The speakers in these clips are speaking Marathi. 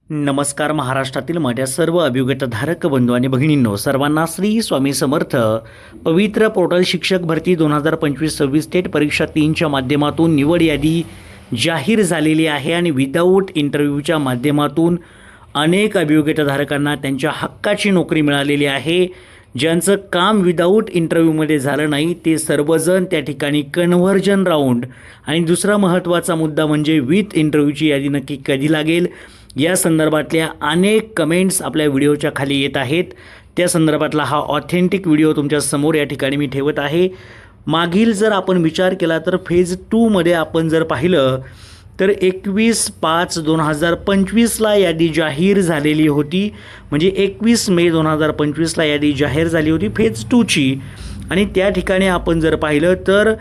नमस्कार. महाराष्ट्रातील माझ्या सर्व अभियोग्यताधारक बंधू आणि भगिनींनो, सर्वांना श्री स्वामी समर्थ. पवित्र पोर्टल शिक्षक भरती 2025-26 टेट परीक्षा 3च्या माध्यमातून निवड यादी जाहीर झालेली आहे आणि विदाऊट इंटरव्ह्यूच्या माध्यमातून अनेक अभियोग्यताधारकांना त्यांच्या हक्काची नोकरी मिळालेली आहे. ज्यांचं काम विदाऊट इंटरव्ह्यूमध्ये झालं नाही ते सर्वजण त्या ठिकाणी कन्व्हर्जन राऊंड आणि दुसरा महत्त्वाचा मुद्दा म्हणजे विथ इंटरव्ह्यूची यादी नक्की कधी लागेल या संदर्भातल्या अनेक कमेंट्स आपल्या व्हिडिओच्या खाली येत आहेत. त्या संदर्भातला हा ऑथेंटिक व्हिडिओ तुमच्यासमोर या ठिकाणी मी ठेवत आहे. मागील जर आपण विचार केला तर फेज 2मध्ये आपण जर पाहिलं तर 21/5/2025ला यादी जाहीर झालेली होती. म्हणजे 21 मे 2025ला यादी जाहीर झाली होती फेज 2ची. आणि त्या ठिकाणी आपण जर पाहिलं तर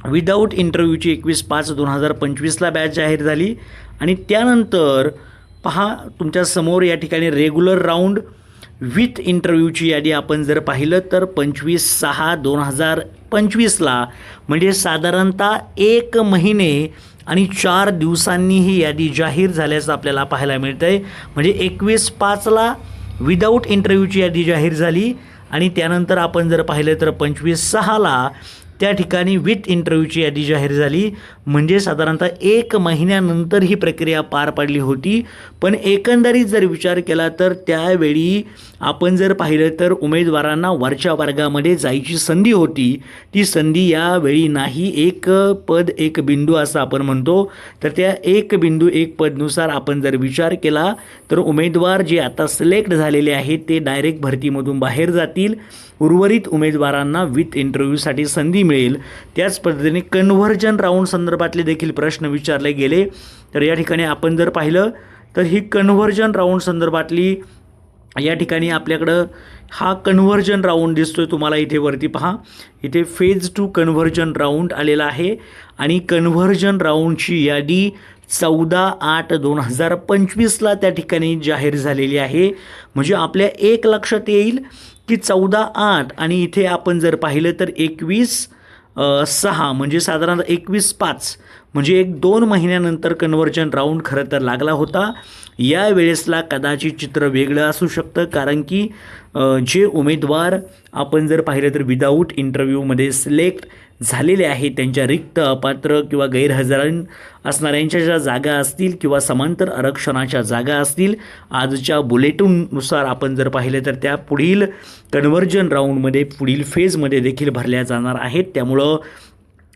विदाऊट इंटरव्ह्यूची 21/5/2025ला बॅच जाहीर झाली. आणि त्यानंतर पहा तुमच्यासमोर या ठिकाणी रेग्युलर राऊंड विथ इंटरव्ह्यूची यादी आपण जर पाहिलं तर 25/6/2025ला म्हणजे साधारणतः 1 महिने आणि 4 दिवसांनी ही यादी जाहीर झाल्याचं आपल्याला पाहायला मिळतं आहे. म्हणजे 21/5ला विदाऊट इंटरव्ह्यूची यादी जाहीर झाली आणि त्यानंतर आपण जर पाहिलं तर 25/6ला त्या ठिकाणी विथ इंटरव्ह्यूची यादी जाहीर झाली. म्हणजे साधारणतः 1 महिन्यानंतर ही प्रक्रिया पार पडली होती. पण एकंदरीत जर विचार केला तर त्यावेळी आपण जर पाहिलं तर उमेदवारांना वरच्या वर्गामध्ये जायची संधी होती. ती संधी यावेळी नाही. 1 पद 1 बिंदू असं आपण म्हणतो. तर त्या 1 बिंदू 1 पदनुसार आपण जर विचार केला तर उमेदवार जे आता सिलेक्ट झालेले आहेत ते डायरेक्ट भरतीमधून बाहेर जातील. उर्वरित उमेदवारांना विथ इंटरव्ह्यूसाठी संधी मिळेल. त्याच पद्धतीने कन्व्हर्जन राऊंड संदर्भातले देखील प्रश्न विचारले गेले. तर या ठिकाणी आपण जर पाहिलं तर ही कन्व्हर्जन राऊंड संदर्भातली या ठिकाणी आपल्याकडं हा कन्व्हर्जन राऊंड दिसतोय तुम्हाला इथे वरती पहा. इथे फेज 2 कन्व्हर्जन राऊंड आलेला आहे आणि कन्व्हर्जन राऊंडची यादी 14/8/2025ला त्या ठिकाणी जाहीर झालेली आहे. म्हणजे आपल्या एक लक्षात येईल की 14/8 आणि इथे आपण जर पाहिलं तर 21/6 म्हणजे साधारणतः 21/5 म्हणजे 2 महिन्यानंतर कन्व्हर्जन राऊंड खरं तर लागला होता. या वेळेसला कदाचित चित्र वेगळं असू शकतं कारण की जे उमेदवार आपण जर पाहिलं तर विदाऊट इंटरव्ह्यूमध्ये सिलेक्ट झालेले आहेत त्यांच्या रिक्त अपात्र किंवा गैरहजर असणाऱ्यांच्या ज्या जागा असतील किंवा समांतर आरक्षणाच्या जागा असतील आजच्या बुलेटिननुसार आपण जर पाहिलं तर त्या पुढील कन्व्हर्जन राऊंडमध्ये पुढील फेजमध्ये देखील भरल्या जाणार आहेत. त्यामुळं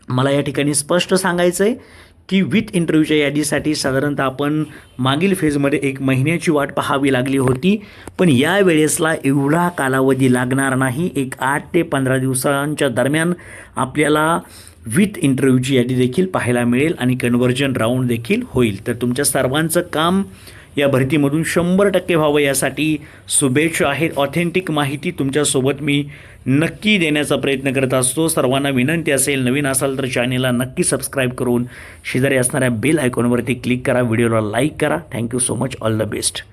मला या ठिकाणी स्पष्ट सांगायचं आहे की विथ इंटरव्ह्यूच्या यादीसाठी साधारणतः आपण मागील फेजमध्ये 1 महिन्याची वाट पाहावी लागली होती. पण या वेळेसला एवढा कालावधी लागणार नाही. 8 ते 15 दिवसांच्या दरम्यान आपल्याला विथ इंटरव्ह्यूची यादी देखील पाहायला मिळेल आणि कन्व्हर्जन राऊंड देखील होईल. तर तुमच्या सर्वांचं काम या भरतीमधून 100% व्हावं यासाठी शुभेच्छा आहेत. ऑथेंटिक माहिती तुमच्यासोबत मी नक्की देण्याचा प्रयत्न करत असतो. सर्वांना विनंती असेल, नवीन असाल तर चॅनेलला नक्की सबस्क्राईब करून शेजारी असणाऱ्या बेल आयकॉनवरती क्लिक करा, व्हिडिओला लाईक करा. Thank you so much. All the best.